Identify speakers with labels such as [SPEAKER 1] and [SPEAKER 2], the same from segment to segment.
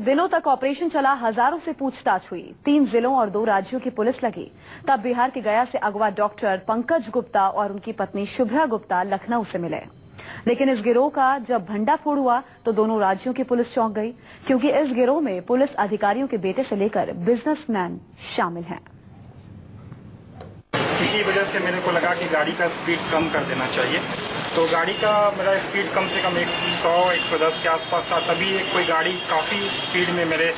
[SPEAKER 1] दिनों तक ऑपरेशन चला, हजारों से पूछताछ हुई, 3 जिलों और 2 राज्यों की पुलिस लगी। तब बिहार के गया से अगवा डॉक्टर पंकज गुप्ता और उनकी पत्नी शुभ्रा गुप्ता लखनऊ से मिले। लेकिन इस गिरोह का जब भंडाफोड़ हुआ तो दोनों राज्यों की पुलिस चौंक गई, क्योंकि इस गिरोह में पुलिस अधिकारियों के बेटे से लेकर बिजनेसमैन शामिल हैं।
[SPEAKER 2] इसी वजह से मेरे को लगा कि गाड़ी का स्पीड कम कर देना चाहिए, तो गाड़ी का मेरा स्पीड कम से कम 100-110 के आसपास था। तभी एक कोई गाड़ी काफ़ी स्पीड में मेरे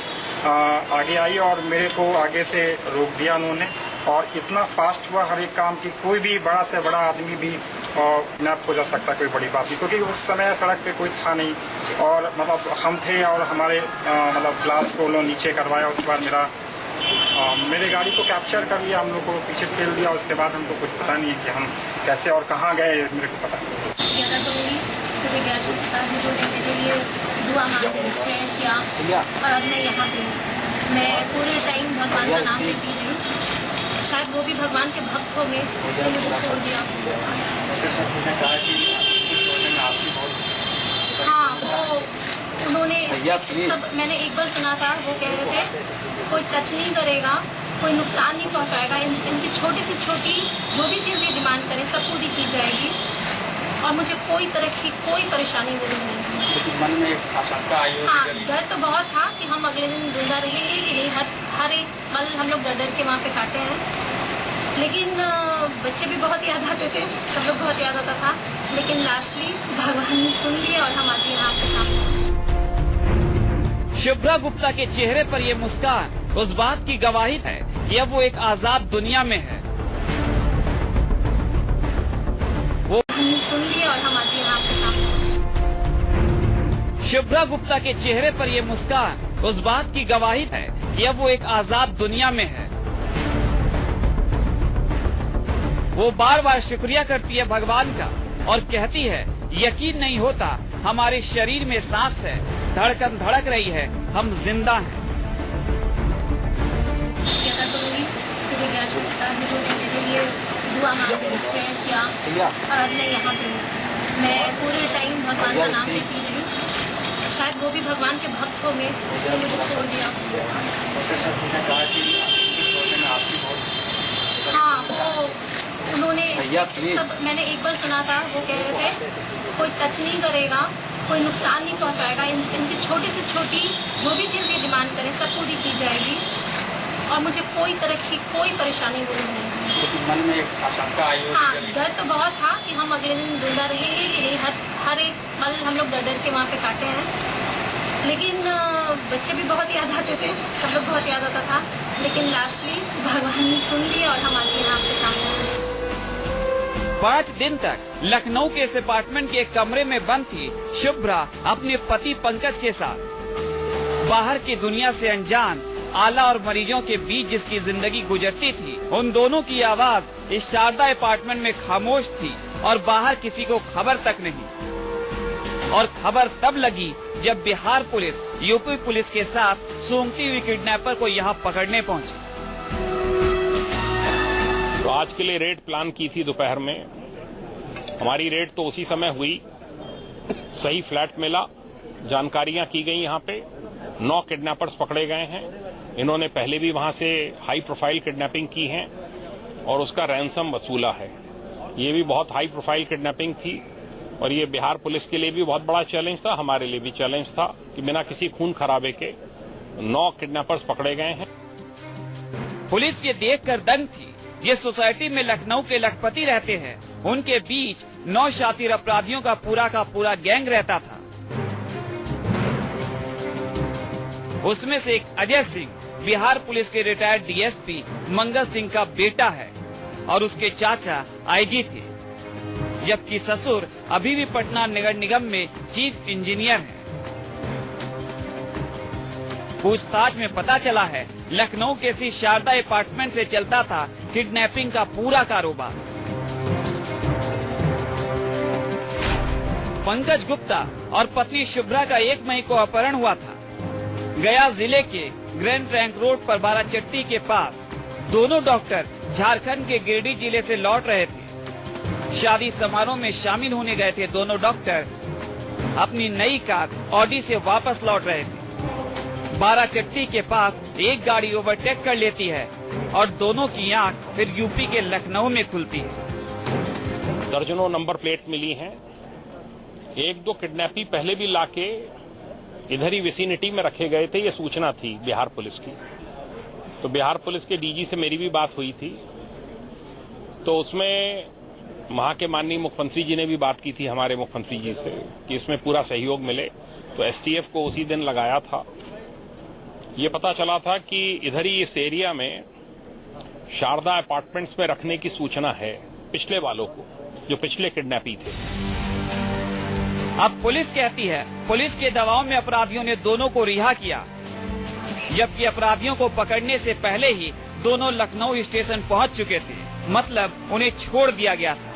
[SPEAKER 2] आगे आई और मेरे को आगे से रोक दिया उन्होंने। और इतना फास्ट हुआ हर एक काम की, कोई भी बड़ा से बड़ा आदमी भी किडनैप हो जा सकता, कोई बड़ी बात नहीं, क्योंकि उस समय सड़क पे कोई था नहीं। और मतलब हम थे और हमारे मतलब ग्लास को उन्होंने नीचे करवाया। उसके बाद मेरे गाड़ी को कैप्चर कर लिया, हम लोग को पीछे ठेल दिया। उसके बाद हमको कुछ पता नहीं है कि हम कैसे और कहाँ गए, मेरे को पता नहीं।
[SPEAKER 3] मेरे लिए दुआ मांगते किया और आज मैं यहाँ पे हूँ। मैं पूरे टाइम भगवान का नाम लेती रही, शायद वो भी भगवान के भक्त हो गए, इसलिए मुझे छोड़ दिया। हाँ, वो उन्होंने सब मैंने एक बार सुना था, वो कह रहे थे कोई टच नहीं करेगा, कोई नुकसान नहीं पहुंचाएगा, इनकी छोटी से छोटी जो भी चीज़ ये डिमांड करें सब पूरी की जाएगी और मुझे कोई तरह की कोई परेशानी नहीं है।
[SPEAKER 4] मन में एक आशंका आई होगी?
[SPEAKER 3] हाँ, डर तो बहुत था कि हम अगले दिन जिंदा रहेंगे कि नहीं। हर एक पल हम लोग डर के वहाँ पे काटे हैं। लेकिन बच्चे भी बहुत याद आते थे, सब लोग बहुत याद आता था। लेकिन लास्टली भगवान ने सुन लिया और हम आज यहाँ आपके सामने।
[SPEAKER 5] शुभ्रा गुप्ता के चेहरे पर ये मुस्कान उस बात की गवाही है कि अब वो एक आजाद दुनिया में है। वो
[SPEAKER 3] सुन लिया और हम आज यहाँ आपके सामने।
[SPEAKER 5] शुभ्रा गुप्ता के चेहरे पर ये मुस्कान उस बात की गवाही है कि अब वो एक आजाद दुनिया में है। वो बार बार शुक्रिया करती है भगवान का और कहती है, यकीन नहीं होता, हमारे शरीर में सांस है, धड़कन धड़क रही है, हम जिंदा हैं।
[SPEAKER 3] मेरे लिए दुआ मांगते किया और आज मैं यहाँ पे हूँ। मैं पूरे टाइम भगवान का नाम लेती रही, शायद वो भी भगवान के भक्त हो गए, इसलिए मुझे छोड़ दिया। हाँ, वो उन्होंने सब मैंने एक बार सुना था, वो कह रहे थे कोई टच नहीं करेगा, कोई नुकसान नहीं पहुंचाएगा, इनकी छोटी से छोटी जो भी चीज़ ये डिमांड करें सब पूरी की जाएगी और मुझे कोई तरह की कोई परेशानी नहीं है।
[SPEAKER 4] मन में एक आशंका आई होगी?
[SPEAKER 3] हाँ, डर तो बहुत था कि हम अगले दिन जिंदा रहेंगे कि नहीं। हर एक पल हम लोग डर के वहाँ पे काटे हैं। लेकिन बच्चे भी बहुत याद आते थे, सब लोग बहुत याद आता था। लेकिन लास्टली भगवान ने सुन लिया और हम आज यहाँ आपके सामने।
[SPEAKER 5] 5 दिन तक लखनऊ के इस अपार्टमेंट के एक कमरे में बंद थी शुभ्रा अपने पति पंकज के साथ। बाहर की दुनिया से अनजान, आला और मरीजों के बीच जिसकी जिंदगी गुजरती थी, उन दोनों की आवाज इस शारदा अपार्टमेंट में खामोश थी और बाहर किसी को खबर तक नहीं। और खबर तब लगी जब बिहार पुलिस यूपी पुलिस के साथ सूंघती हुई किडनैपर को यहाँ पकड़ने पहुंची।
[SPEAKER 6] तो आज के लिए रेड प्लान की थी दोपहर में। हमारी रेड तो उसी समय हुई, सही फ्लैट मिला, जानकारियां की गई। यहाँ पे 9 किडनैपर्स पकड़े गए हैं। इन्होंने पहले भी वहां से हाई प्रोफाइल किडनैपिंग की है और उसका रैंसम वसूला है। ये भी बहुत हाई प्रोफाइल किडनैपिंग थी और ये बिहार पुलिस के लिए भी बहुत बड़ा चैलेंज था, हमारे लिए भी चैलेंज था कि बिना किसी खून खराबे के 9 किडनैपर्स पकड़े गए हैं।
[SPEAKER 5] पुलिस ये देखकर दंग थी। जिस सोसाइटी में लखनऊ के लखपति रहते हैं, उनके बीच 9 शातिर अपराधियों का पूरा गैंग रहता था। उसमें से एक अजय सिंह बिहार पुलिस के रिटायर्ड डीएसपी मंगल सिंह का बेटा है और उसके चाचा आईजी थे, जबकि ससुर अभी भी पटना नगर निगम में चीफ इंजीनियर हैं। पूछताछ में पता चला है लखनऊ के इसी शारदा अपार्टमेंट से चलता था किडनैपिंग का पूरा कारोबार। पंकज गुप्ता और पत्नी शुभ्रा का 1 मई को अपहरण हुआ था। गया जिले के ग्रैंड ट्रैंक रोड पर बाराचट्टी के पास दोनों डॉक्टर झारखंड के गिरिडीह जिले से लौट रहे थे। शादी समारोह में शामिल होने गए थे दोनों डॉक्टर अपनी नई कार ऑडी से वापस लौट रहे थे। बाराचट्टी के पास एक गाड़ी ओवरटेक कर लेती है और दोनों की आंख फिर यूपी के लखनऊ में खुलती है।
[SPEAKER 6] दर्जनों नंबर प्लेट मिली हैं। एक दो किडनैपी पहले भी लाके इधर ही विसिनिटी में रखे गए थे, ये सूचना थी बिहार पुलिस की। तो बिहार पुलिस के डीजी से मेरी भी बात हुई थी, तो उसमें वहां के माननीय मुख्यमंत्री जी ने भी बात की थी हमारे मुख्यमंत्री जी से कि इसमें पूरा सहयोग मिले। तो एसटीएफ को उसी दिन लगाया था। ये पता चला था कि इधर ही इस एरिया में शारदा अपार्टमेंट्स में रखने की सूचना है पिछले वालों को, जो पिछले किडनैपी थे।
[SPEAKER 5] अब पुलिस कहती है पुलिस के दबाव में अपराधियों ने दोनों को रिहा किया, जबकि अपराधियों को पकड़ने से पहले ही दोनों लखनऊ स्टेशन पहुंच चुके थे, मतलब उन्हें छोड़ दिया गया था।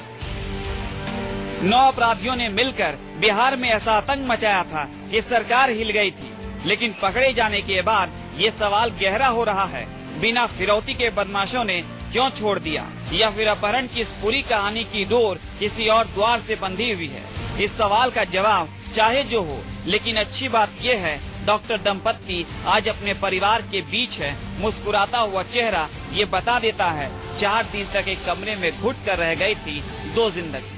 [SPEAKER 5] 9 अपराधियों ने मिलकर बिहार में ऐसा आतंक मचाया था कि सरकार हिल गई थी। लेकिन पकड़े जाने के बाद ये सवाल गहरा हो रहा है, बिना फिरौती के बदमाशों ने क्यों छोड़ दिया, या फिर अपहरण की इस पूरी कहानी की डोर किसी और द्वार से बंधी हुई है। इस सवाल का जवाब चाहे जो हो, लेकिन अच्छी बात ये है डॉक्टर दंपत्ति आज अपने परिवार के बीच है। मुस्कुराता हुआ चेहरा ये बता देता है 4 दिन तक एक कमरे में घुट कर रह गई थी 2 जिंदगी।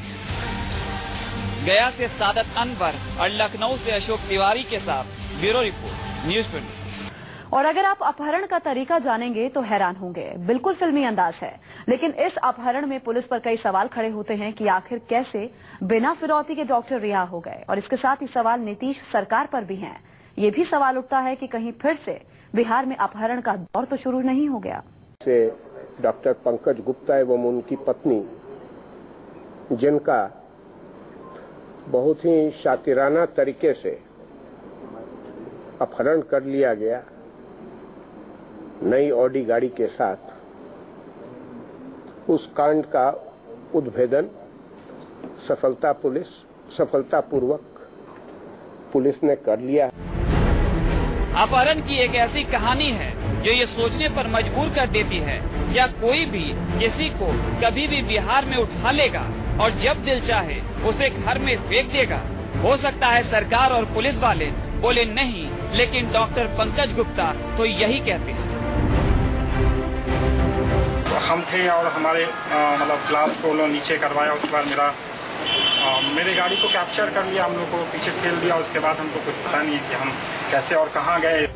[SPEAKER 5] गया से सादत अनवर और लखनऊ से अशोक तिवारी के साथ ब्यूरो रिपोर्ट, न्यूज़ 24।
[SPEAKER 1] और अगर आप अपहरण का तरीका जानेंगे तो हैरान होंगे। बिल्कुल फिल्मी अंदाज है, लेकिन इस अपहरण में पुलिस पर कई सवाल खड़े होते हैं कि आखिर कैसे बिना फिरौती के डॉक्टर रिहा हो गए। और इसके साथ ही सवाल नीतीश सरकार पर भी हैं। ये भी सवाल उठता है कि कहीं फिर से बिहार में अपहरण का दौर तो शुरू नहीं हो गया।
[SPEAKER 7] से डॉक्टर पंकज गुप्ता एवं उनकी पत्नी, जिनका बहुत ही शातिराना तरीके से अपहरण कर लिया गया नई ऑडी गाड़ी के साथ, उस कांड का उद्भेदन सफलतापूर्वक पुलिस ने कर लिया।
[SPEAKER 5] अपहरण की एक ऐसी कहानी है जो ये सोचने पर मजबूर कर देती है, क्या कोई भी किसी को कभी भी बिहार में उठा लेगा और जब दिल चाहे उसे घर में फेंक देगा। हो सकता है सरकार और पुलिस वाले बोले नहीं, लेकिन डॉक्टर पंकज गुप्ता तो यही कहते हैं।
[SPEAKER 2] हम थे और हमारे मतलब ग्लास को नीचे करवाया, उसके बाद मेरे गाड़ी को कैप्चर कर लिया, हम लोग को पीछे ठेल दिया। उसके बाद हमको कुछ पता नहीं है कि हम कैसे और कहां गए।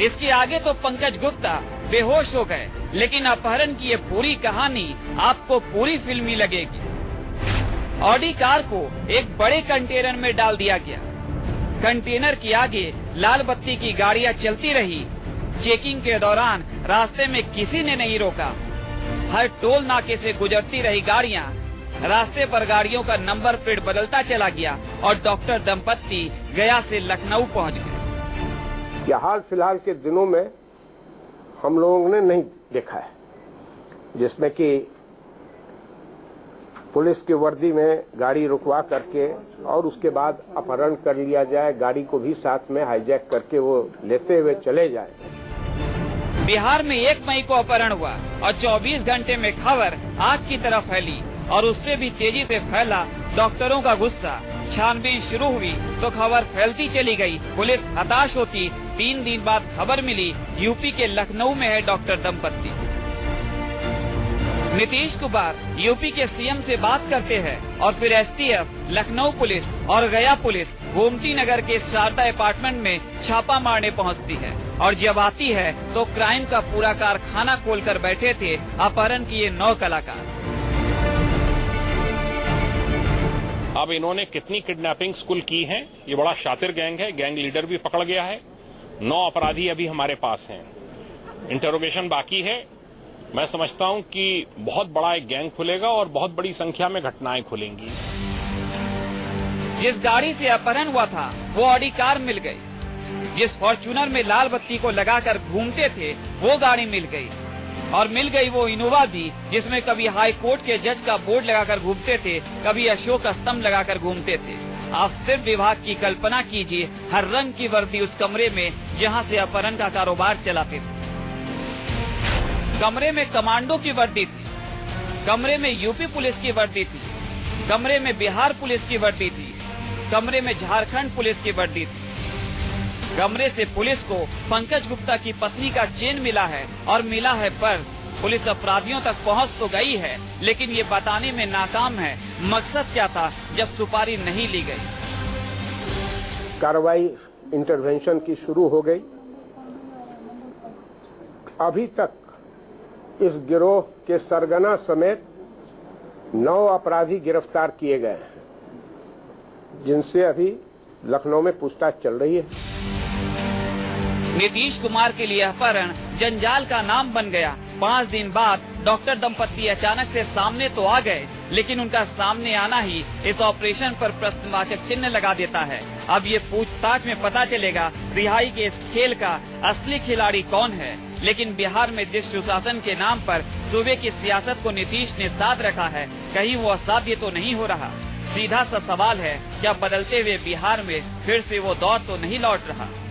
[SPEAKER 5] इसके आगे तो पंकज गुप्ता बेहोश हो गए, लेकिन अपहरण की ये पूरी कहानी आपको पूरी फिल्मी लगेगी। ऑडी कार को एक बड़े कंटेनर में डाल दिया गया। कंटेनर के आगे लाल बत्ती की गाड़ियां चलती रही। चेकिंग के दौरान रास्ते में किसी ने नहीं रोका। हर टोल नाके से गुजरती रही गाड़ियां। रास्ते पर गाड़ियों का नंबर प्लेट बदलता चला गया और डॉक्टर दंपत्ति गया से लखनऊ पहुंच गए।
[SPEAKER 7] यह हाल फिलहाल के दिनों में हम लोगों ने नहीं देखा है, जिसमें कि पुलिस की वर्दी में गाड़ी रुकवा करके और उसके बाद अपहरण कर लिया जाए, गाड़ी को भी साथ में हाईजैक करके वो लेते हुए चले जाए।
[SPEAKER 5] बिहार में 1 मई को अपहरण हुआ और 24 घंटे में खबर आग की तरह फैली और उससे भी तेजी से फैला डॉक्टरों का गुस्सा। छानबीन शुरू हुई तो खबर फैलती चली गई। पुलिस हताश होती। 3 दिन बाद खबर मिली यूपी के लखनऊ में है डॉक्टर दंपत्ति। नीतीश कुमार यूपी के सीएम से बात करते हैं और फिर एसटीएफ, लखनऊ पुलिस और गया पुलिस गोमती नगर के शारदा अपार्टमेंट में छापा मारने पहुंचती है। और जब आती है तो क्राइम का पूरा कारखाना खोलकर बैठे थे अपहरण किए 9 कलाकार।
[SPEAKER 6] अब इन्होंने कितनी किडनैपिंग्स कुल की हैं, ये बड़ा शातिर गैंग है। गैंग लीडर भी पकड़ गया है। 9 अपराधी अभी हमारे पास हैं। इंटरोगेशन बाकी है। मैं समझता हूं कि बहुत बड़ा एक गैंग खुलेगा और बहुत बड़ी संख्या में घटनाएं खुलेंगी।
[SPEAKER 5] जिस गाड़ी से अपहरण हुआ था वो ऑडी कार मिल गई। जिस फॉर्च्यूनर में लाल बत्ती को लगाकर घूमते थे वो गाड़ी मिल गई। और मिल गई वो इनोवा भी, जिसमें कभी हाई कोर्ट के जज का बोर्ड लगाकर घूमते थे, कभी अशोक स्तंभ लगाकर घूमते थे। आप सिर्फ विभाग की कल्पना कीजिए, हर रंग की वर्दी उस कमरे में जहां से अपहरण का कारोबार चलाते थे। कमरे में कमांडो की वर्दी थी, कमरे में यूपी पुलिस की वर्दी थी, कमरे में बिहार पुलिस की वर्दी थी, कमरे में झारखंड पुलिस की वर्दी थी। कमरे से पुलिस को पंकज गुप्ता की पत्नी का चेन मिला है और मिला है पर्स। पुलिस अपराधियों तक पहुंच तो गई है, लेकिन ये बताने में नाकाम है मकसद क्या था जब सुपारी नहीं ली गई।
[SPEAKER 7] कार्रवाई इंटरवेंशन की शुरू हो गई। अभी तक इस गिरोह के सरगना समेत 9 अपराधी गिरफ्तार किए गए हैं, जिनसे अभी लखनऊ में पूछताछ चल रही है।
[SPEAKER 5] नीतीश कुमार के लिए अपहरण जंजाल का नाम बन गया। 5 दिन बाद डॉक्टर दंपत्ति अचानक से सामने तो आ गए, लेकिन उनका सामने आना ही इस ऑपरेशन पर प्रश्नवाचक चिन्ह लगा देता है। अब ये पूछताछ में पता चलेगा रिहाई के इस खेल का असली खिलाड़ी कौन है। लेकिन बिहार में जिस सुशासन के नाम पर सूबे की सियासत को नीतीश ने साध रखा है, कहीं वो असाध्य तो नहीं हो रहा। सीधा सा सवाल है, क्या बदलते हुए बिहार में फिर से वो दौर तो नहीं लौट रहा।